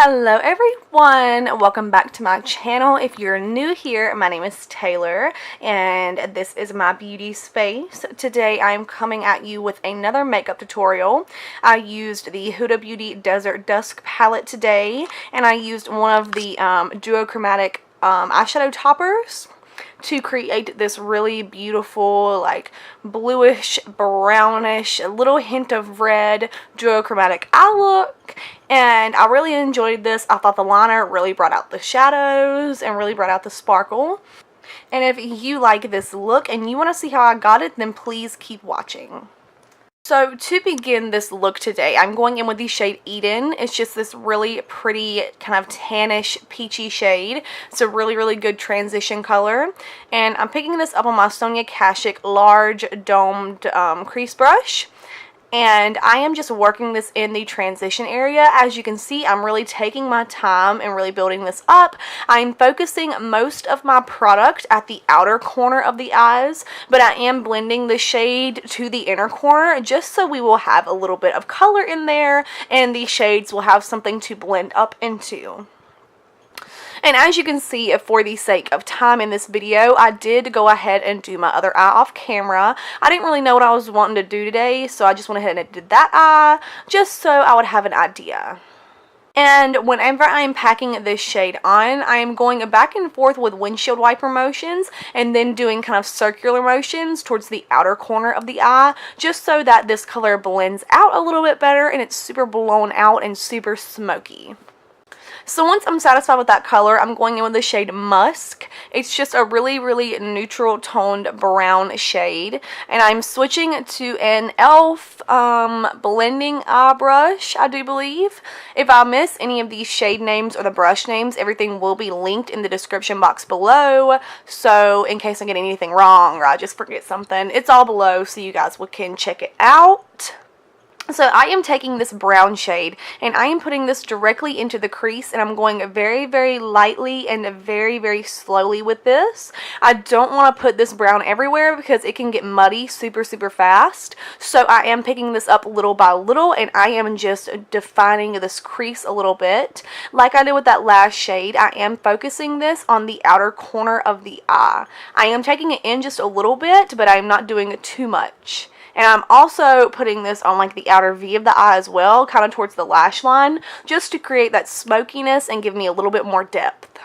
Hello everyone, welcome back to my channel. If you're new here, my name is Taylor and this is my beauty space. Today I'm coming at you with another makeup tutorial. I used the Huda Beauty Desert Dusk palette today, and I used one of the duochromatic eyeshadow toppers to create this really beautiful, like, bluish, brownish, a little hint of red duochromatic eye look. And I really enjoyed this. I thought the liner really brought out the shadows and really brought out the sparkle. And if you like this look and you want to see how I got it, then please keep watching. So to begin this look today, I'm going in with the shade Eden. It's just this really pretty kind of tannish peachy shade. It's a really good transition color. And I'm picking this up on my Sonia Kashuk large domed crease brush. And I am just working this in the transition area. As you can see, I'm really taking my time and really building this up. I'm focusing most of my product at the outer corner of the eyes, but I am blending the shade to the inner corner just so we will have a little bit of color in there and the shades will have something to blend up into. And as you can see, for the sake of time in this video, I did go ahead and do my other eye off camera. I didn't really know what I was wanting to do today, so I just went ahead and did that eye, just so I would have an idea. And whenever I am packing this shade on, I am going back and forth with windshield wiper motions and then doing kind of circular motions towards the outer corner of the eye, just so that this color blends out a little bit better and it's super blown out and super smoky. So once I'm satisfied with that color, I'm going in with the shade Musk. It's just a really neutral toned brown shade. And I'm switching to an e.l.f. blending eye brush, I do believe. If I miss any of these shade names or the brush names, everything will be linked in the description box below. So in case I get anything wrong or I just forget something, it's all below so you guys can check it out. So I am taking this brown shade and I am putting this directly into the crease, and I'm going very lightly and very slowly with this. I don't want to put this brown everywhere because it can get muddy super fast. So I am picking this up little by little and I am just defining this crease a little bit. Like I did with that last shade, I am focusing this on the outer corner of the eye. I am taking it in just a little bit, but I'm not doing too much. And I'm also putting this on like the outer V of the eye as well, kind of towards the lash line, just to create that smokiness and give me a little bit more depth.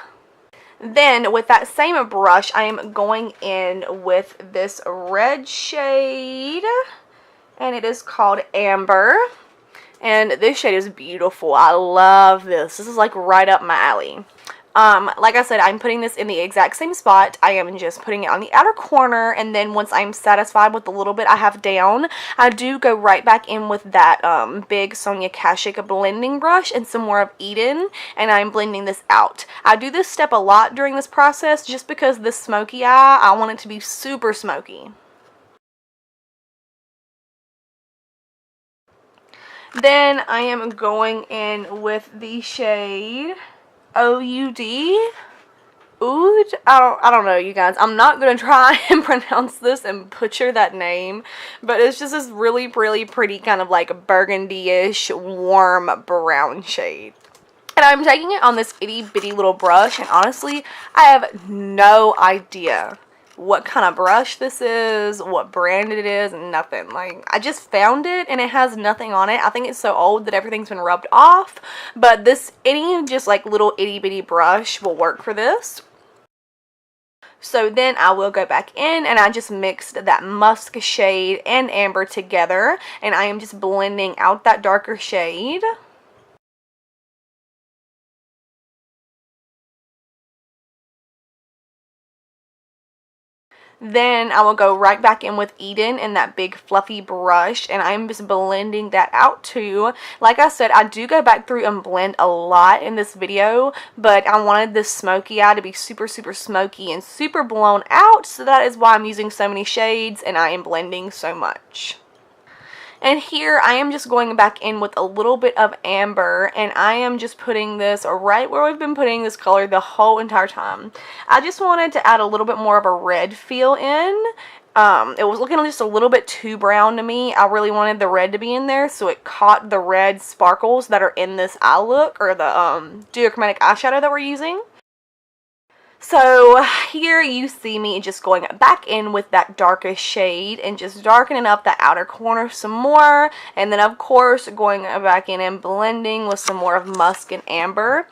Then with that same brush, I am going in with this red shade, and it is called Amber. And this shade is beautiful. I love this. This is like right up my alley. Like I said, I'm putting this in the exact same spot. I am just putting it on the outer corner, and then once I'm satisfied with the little bit I have down, I do go right back in with that big Sonia Kashuk blending brush and some more of Eden, and I'm blending this out. I do this step a lot during this process just because this smoky eye, I want it to be super smoky. Then I am going in with the shade O-U-D. Oud? I don't know, you guys. I'm not going to try and pronounce this and butcher that name, but it's just this really pretty kind of like burgundy-ish warm brown shade. And I'm taking it on this itty bitty little brush, and honestly, I have no idea what kind of brush this is, what brand it is, nothing. Like, I just found it and it has nothing on it. I think it's so old that everything's been rubbed off, but this any just like little itty bitty brush will work for this. So then I will go back in and I just mixed that musk shade and amber together, and I am just blending out that darker shade. Then I will go right back in with Eden and that big fluffy brush, and I'm just blending that out too. Like I said, I do go back through and blend a lot in this video, but I wanted this smoky eye to be super smoky and super blown out, so that is why I'm using so many shades and I am blending so much. And here I am just going back in with a little bit of amber, and I am just putting this right where we've been putting this color the whole entire time. I just wanted to add a little bit more of a red feel in. It was looking just a little bit too brown to me. I really wanted the red to be in there, so it caught the red sparkles that are in this eye look, or the duochromatic eyeshadow that we're using. So here you see me just going back in with that darkest shade and just darkening up the outer corner some more, and then of course going back in and blending with some more of musk and amber.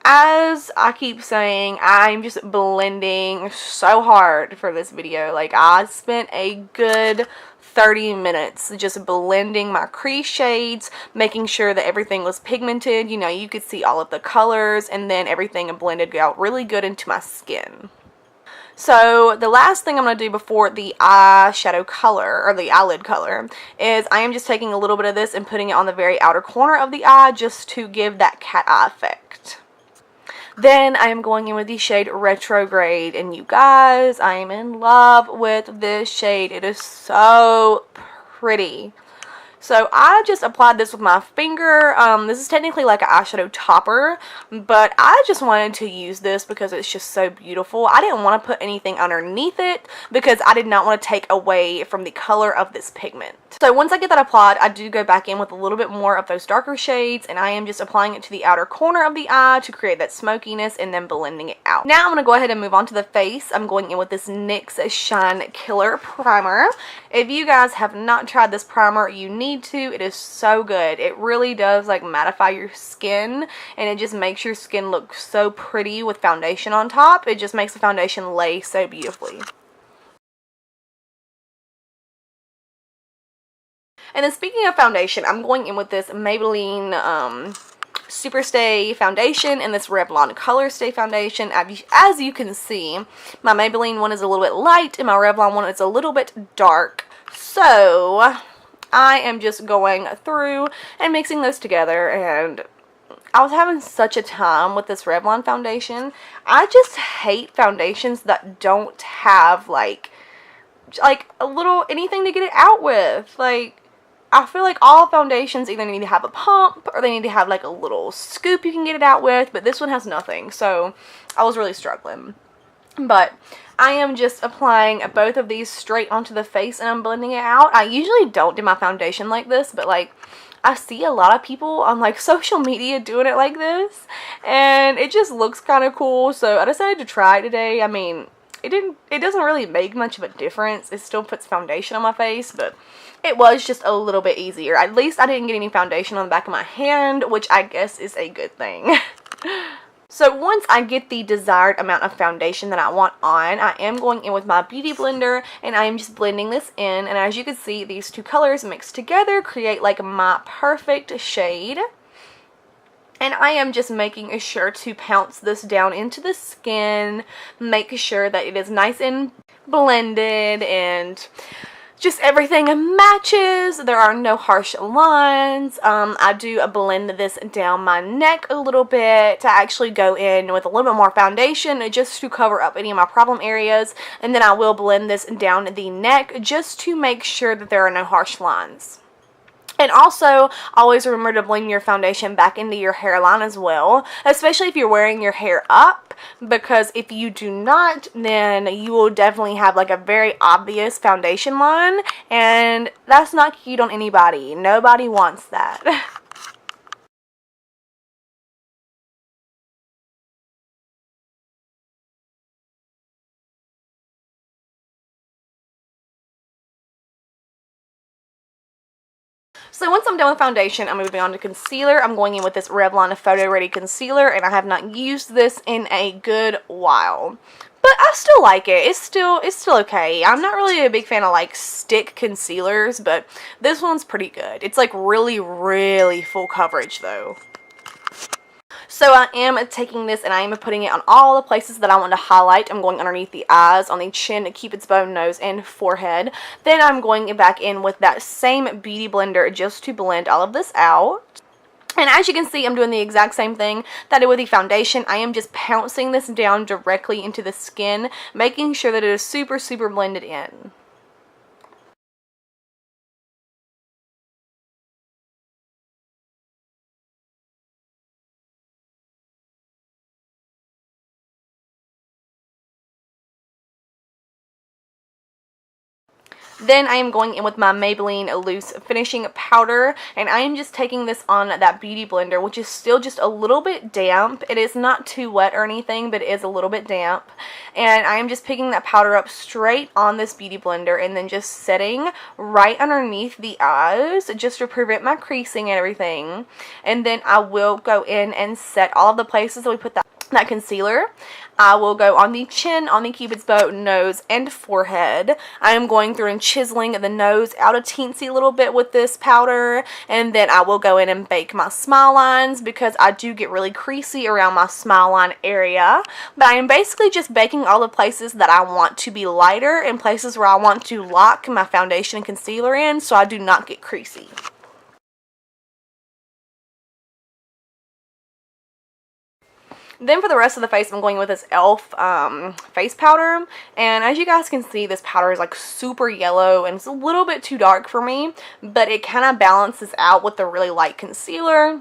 As I keep saying, I'm just blending so hard for this video. Like, I spent a good 30 minutes just blending my crease shades, making sure that everything was pigmented. You know, you could see all of the colors, and then everything blended out really good into my skin. So the last thing I'm going to do before the eyeshadow color, or the eyelid color, is I am just taking a little bit of this and putting it on the very outer corner of the eye just to give that cat eye effect. Then I am going in with the shade Retrograde, and you guys, I am in love with this shade. It is so pretty. So I just applied this with my finger. This is technically like an eyeshadow topper, but I just wanted to use this because it's just so beautiful. I didn't want to put anything underneath it because I did not want to take away from the color of this pigment. So once I get that applied, I do go back in with a little bit more of those darker shades, and I am just applying it to the outer corner of the eye to create that smokiness and then blending it out. Now I'm going to go ahead and move on to the face. I'm going in with this NYX Shine Killer Primer. If you guys have not tried this primer, you need to. It is so good. It really does like mattify your skin, and it just makes your skin look so pretty with foundation on top. It just makes the foundation lay so beautifully. And then speaking of foundation, I'm going in with this Maybelline Superstay foundation and this Revlon Color Stay foundation. As you can see, my Maybelline one is a little bit light and my Revlon one is a little bit dark. So I am just going through and mixing those together, and I was having such a time with this Revlon foundation. I just hate foundations that don't have like a little anything to get it out with. Like, I feel like all foundations either need to have a pump or they need to have like a little scoop you can get it out with, but this one has nothing, so I was really struggling. But I am just applying both of these straight onto the face and I'm blending it out. I usually don't do my foundation like this, but like I see a lot of people on like social media doing it like this, and it just looks kind of cool, so I decided to try it today. I mean, it doesn't really make much of a difference. It still puts foundation on my face, but it was just a little bit easier. At least I didn't get any foundation on the back of my hand, which I guess is a good thing. So once I get the desired amount of foundation that I want on, I am going in with my beauty blender and I am just blending this in. And as you can see, these two colors mixed together create like my perfect shade. And I am just making sure to pounce this down into the skin, make sure that it is nice and blended and just everything matches. There are no harsh lines. I do blend this down my neck a little bit to actually go in with a little bit more foundation just to cover up any of my problem areas, and then I will blend this down the neck just to make sure that there are no harsh lines. And also, always remember to blend your foundation back into your hairline as well, especially if you're wearing your hair up, because if you do not, then you will definitely have like a very obvious foundation line, and that's not cute on anybody. Nobody wants that. So once I'm done with foundation, I'm moving on to concealer. I'm going in with this Revlon Photo Ready Concealer, and I have not used this in a good while. But I still like it. It's still okay. I'm not really a big fan of like stick concealers, but this one's pretty good. It's like really, really full coverage though. So I am taking this and I am putting it on all the places that I want to highlight. I'm going underneath the eyes, on the chin, cupid's bow, nose, and forehead. Then I'm going back in with that same beauty blender just to blend all of this out. And as you can see, I'm doing the exact same thing that I did with the foundation. I am just pouncing this down directly into the skin, making sure that it is super, super blended in. Then I am going in with my Maybelline Loose Finishing Powder, and I am just taking this on that beauty blender, which is still just a little bit damp. It is not too wet or anything, but it is a little bit damp. And I am just picking that powder up straight on this beauty blender and then just setting right underneath the eyes just to prevent my creasing and everything. And then I will go in and set all of the places that we put that concealer. I will go on the chin, on the cupid's bow, nose, and forehead. I am going through and chiseling the nose out a teensy little bit with this powder, and then I will go in and bake my smile lines because I do get really creasy around my smile line area. But I am basically just baking all the places that I want to be lighter and places where I want to lock my foundation and concealer in so I do not get creasy. Then for the rest of the face, I'm going with this e.l.f. Face powder. And as you guys can see, this powder is like super yellow and it's a little bit too dark for me. But it kind of balances out with the really light concealer.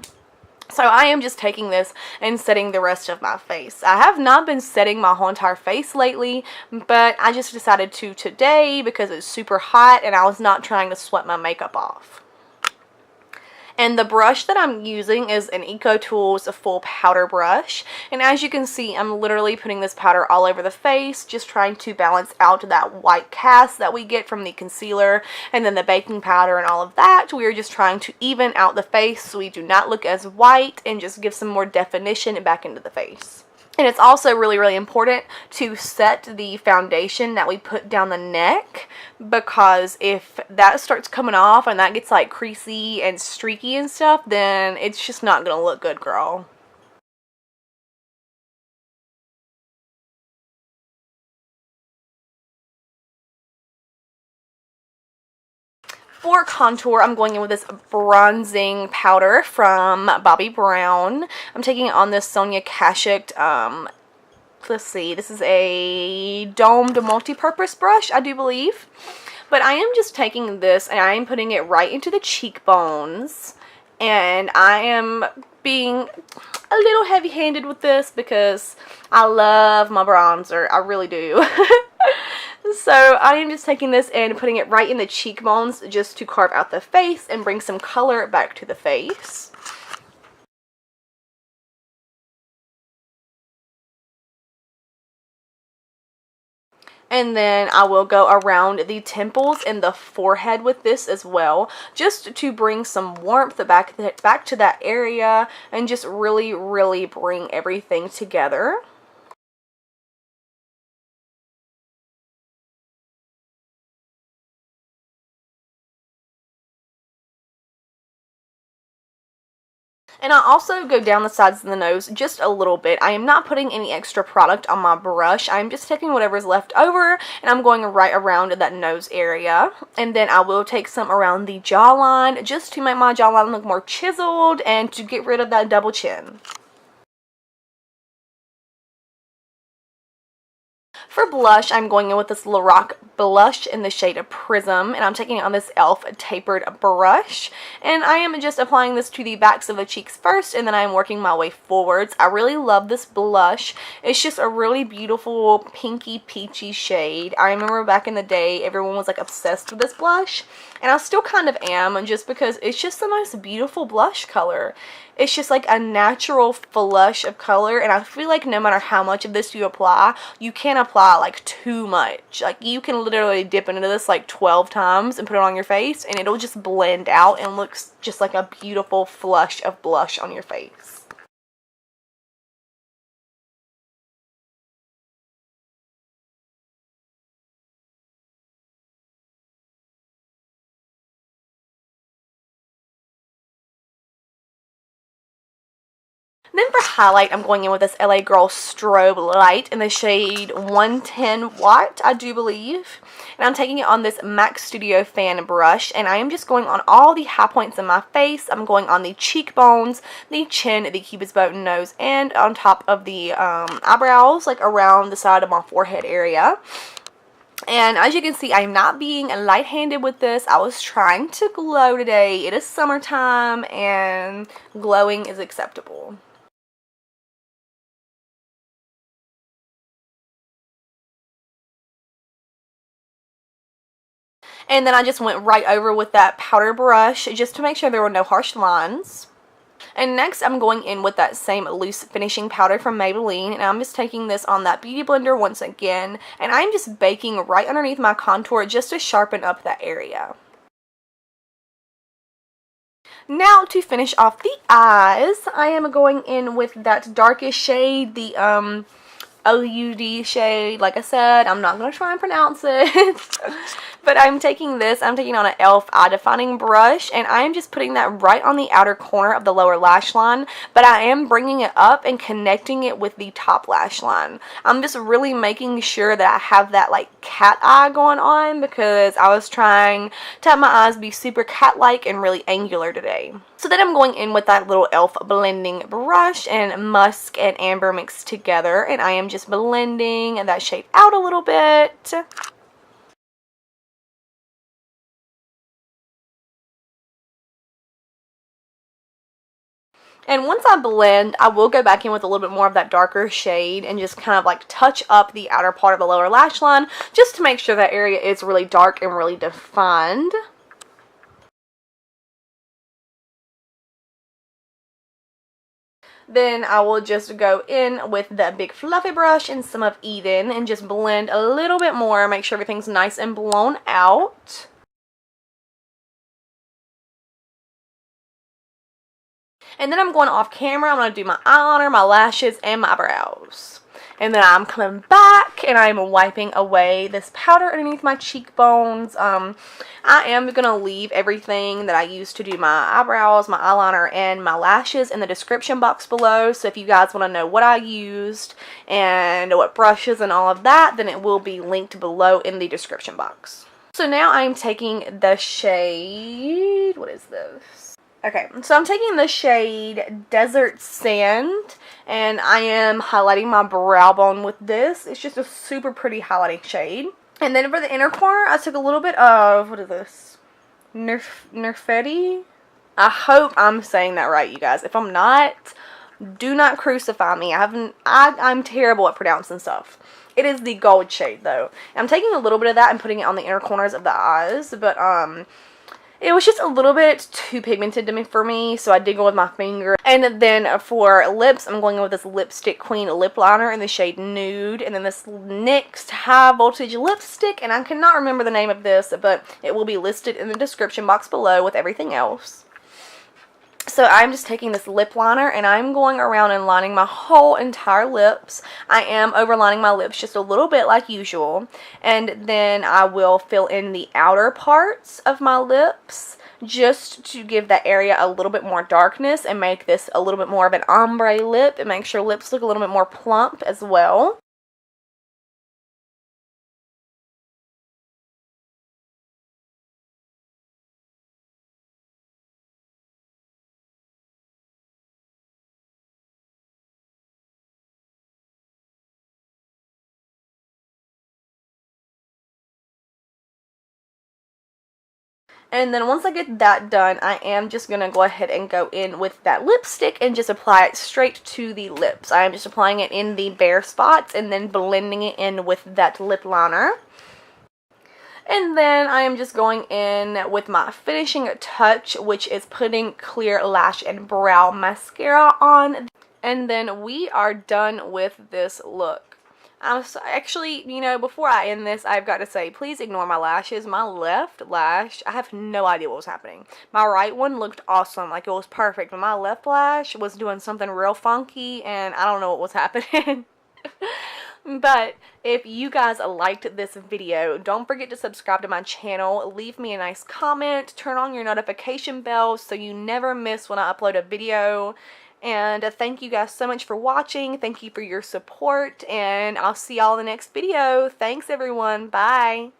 So I am just taking this and setting the rest of my face. I have not been setting my whole entire face lately, but I just decided to today because it's super hot and I was not trying to sweat my makeup off. And the brush that I'm using is an Ecotools full powder brush. And as you can see, I'm literally putting this powder all over the face, just trying to balance out that white cast that we get from the concealer and then the baking powder and all of that. We are just trying to even out the face so we do not look as white and just give some more definition back into the face. And it's also really, really important to set the foundation that we put down the neck, because if that starts coming off and that gets like creasy and streaky and stuff, then it's just not going to look good, girl. For contour, I'm going in with this bronzing powder from Bobbi Brown. I'm taking it on this Sonia Kashuk, let's see, this is a domed multi-purpose brush, I do believe. But I am just taking this and I am putting it right into the cheekbones. And I am being a little heavy-handed with this because I love my bronzer. I really do. So I am just taking this and putting it right in the cheekbones just to carve out the face and bring some color back to the face. And then I will go around the temples and the forehead with this as well, just to bring some warmth back to that area and just really, really bring everything together. And I also go down the sides of the nose just a little bit. I am not putting any extra product on my brush. I'm just taking whatever's left over and I'm going right around that nose area. And then I will take some around the jawline just to make my jawline look more chiseled and to get rid of that double chin. For blush, I'm going in with this Lorac blush in the shade of Prism, and I'm taking it on this e.l.f. tapered brush, and I am just applying this to the backs of the cheeks first, and then I am working my way forwards. I really love this blush. It's just a really beautiful pinky peachy shade. I remember back in the day, everyone was like obsessed with this blush, and I still kind of am, just because it's just the most beautiful blush color. It's just like a natural flush of color, and I feel like no matter how much of this you apply, you can't apply like too much. Like you can literally dip into this like 12 times and put it on your face and it'll just blend out and looks just like a beautiful flush of blush on your face. Then for highlight, I'm going in with this LA Girl Strobelight in the shade 110 Watt, I do believe. And I'm taking it on this MAC Studio Fan brush, and I am just going on all the high points in my face. I'm going on the cheekbones, the chin, the cupid's bow, nose, and on top of the eyebrows, like around the side of my forehead area. And as you can see, I'm not being light-handed with this. I was trying to glow today. It is summertime, and glowing is acceptable. And then I just went right over with that powder brush just to make sure there were no harsh lines. And next I'm going in with that same loose finishing powder from Maybelline, and I'm just taking this on that beauty blender once again, and I'm just baking right underneath my contour just to sharpen up that area. Now to finish off the eyes, I am going in with that darkest shade, the OUD shade. Like I said, I'm not going to try and pronounce it. But I'm taking this, I'm taking on an e.l.f. eye defining brush, and I am just putting that right on the outer corner of the lower lash line, but I am bringing it up and connecting it with the top lash line. I'm just really making sure that I have that like cat eye going on, because I was trying to have my eyes be super cat-like and really angular today. So then I'm going in with that little e.l.f. blending brush and musk and amber mixed together, and I am just blending that shade out a little bit. And once I blend, I will go back in with a little bit more of that darker shade and just kind of like touch up the outer part of the lower lash line just to make sure that area is really dark and really defined. Then I will just go in with that big fluffy brush and some of Eden and just blend a little bit more, make sure everything's nice and blown out. And then I'm going off camera. I'm going to do my eyeliner, my lashes, and my brows. And then I'm coming back and I'm wiping away this powder underneath my cheekbones. I am going to leave everything that I used to do my eyebrows, my eyeliner, and my lashes in the description box below. So if you guys want to know what I used and what brushes and all of that, then it will be linked below in the description box. So now I'm taking the shade, what is this? Okay, so I'm taking the shade Desert Sand, and I am highlighting my brow bone with this. It's just a super pretty highlighting shade. And then for the inner corner, I took a little bit of, what is this? Nerfetti? I hope I'm saying that right, you guys. If I'm not, do not crucify me. I'm terrible at pronouncing stuff. It is the gold shade, though. I'm taking a little bit of that and putting it on the inner corners of the eyes, but, it was just a little bit too pigmented for me, so I did go with my finger. And then for lips, I'm going with this Lipstick Queen lip liner in the shade Nude. And then this NYX High Voltage lipstick, and I cannot remember the name of this, but it will be listed in the description box below with everything else. So I'm just taking this lip liner and I'm going around and lining my whole entire lips. I am overlining my lips just a little bit like usual. And then I will fill in the outer parts of my lips just to give that area a little bit more darkness and make this a little bit more of an ombre lip. It makes your lips look a little bit more plump as well. And then once I get that done, I am just going to go ahead and go in with that lipstick and just apply it straight to the lips. I am just applying it in the bare spots and then blending it in with that lip liner. And then I am just going in with my finishing touch, which is putting clear lash and brow mascara on. And then we are done with this look. Actually, you know, before I end this, I've got to say, please ignore my lashes. My left lash, I have no idea what was happening. My right one looked awesome, like it was perfect, but my left lash was doing something real funky, and I don't know what was happening. But if you guys liked this video, don't forget to subscribe to my channel, leave me a nice comment, turn on your notification bell so you never miss when I upload a video. And thank you guys so much for watching. Thank you for your support, and I'll see y'all in the next video. Thanks everyone. Bye.